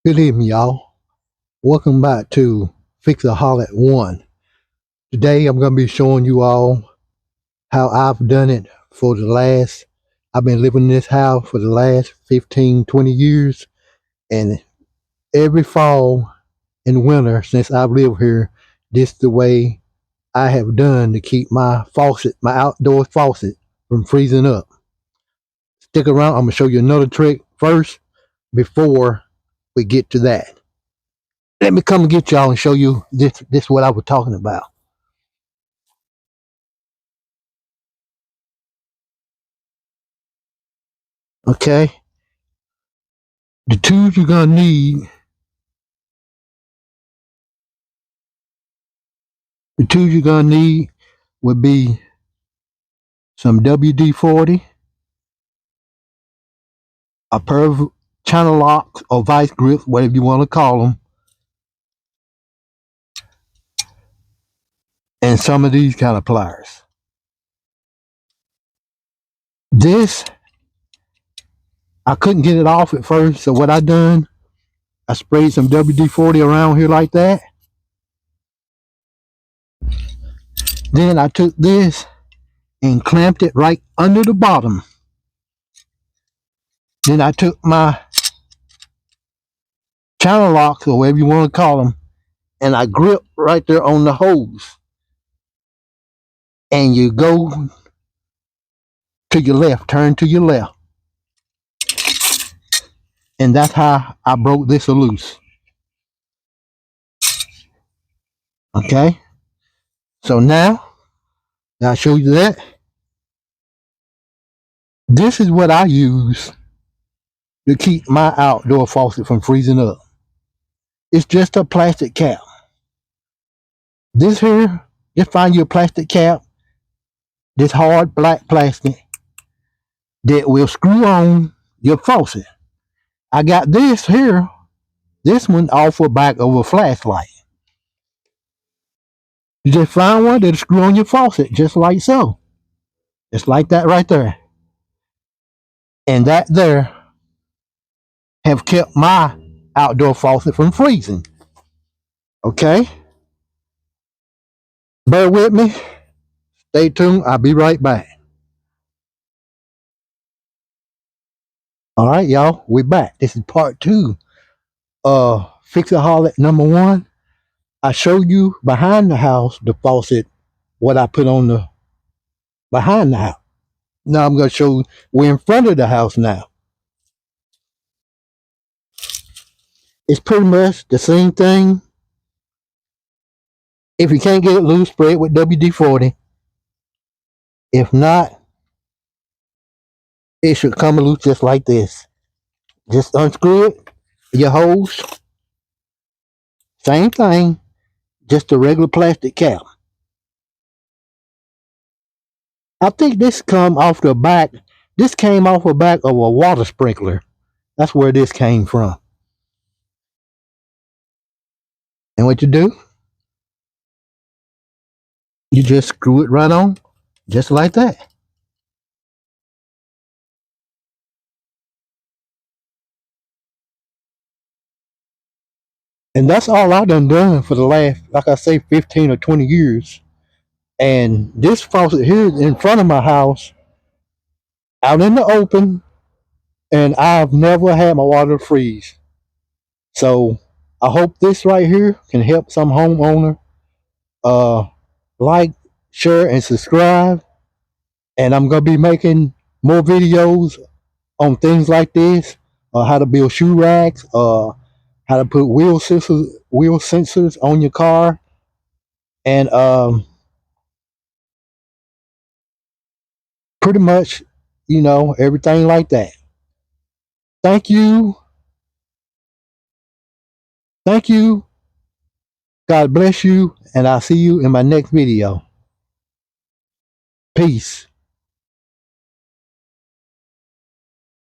Good evening, y'all. Welcome back to Fix a Hall at 1. Today I'm going to be showing you all how I've done it I've been living in this house for the last 15, 20 years. And every fall and winter since I've lived here, this is the way I have done to keep my outdoor faucet from freezing up. Stick around, I'm going to show you another trick first before we get to that. Let me come and get y'all and show you this what I was talking about. Okay, the tools you're gonna need. The tools you're gonna need would be some WD-40, a pair of channel locks or vice grips, whatever you want to call them, and some of these kind of pliers. This I couldn't get it off at first, so what I done, I sprayed some WD-40 around here like that. Then I took this and clamped it right under the bottom. Then I took my channel locks or whatever you want to call them, and I gripped right there on the hose. And you go to your left, turn to your left. And that's how I broke this loose. Okay? So now, I'll show you that. This is what I use to keep my outdoor faucet from freezing up. It's just a plastic cap. This here, just find you a plastic cap, this hard black plastic that will screw on your faucet. I got this here, this one off the back of a flashlight. You just find one that'll screw on your faucet, just like so. Just like that right there. And that there have kept my outdoor faucet from freezing. Okay? Bear with me. Stay tuned. I'll be right back. All right, y'all. We're back. This is part 2. Fix-a-holic number 1. I showed you behind the house, the faucet, what I put on the behind the house. Now I'm going to show you we're in front of the house now. It's pretty much the same thing. If you can't get it loose, spray it with WD-40. If not, it should come loose just like this. Just unscrew it, your hose. Same thing, just a regular plastic cap. I think this come off the back. This came off the back of a water sprinkler. That's where this came from. And what you do, you just screw it right on, just like that. And that's all I've done for the last, like I say, 15 or 20 years. And this faucet here is in front of my house, out in the open, and I've never had my water freeze. So I hope this right here can help some homeowner. Like, share, and subscribe. And I'm gonna be making more videos on things like this, how to build shoe racks, how to put wheel sensors on your car, and pretty much, everything like that. Thank you. Thank you. God bless you, and I'll see you in my next video. Peace.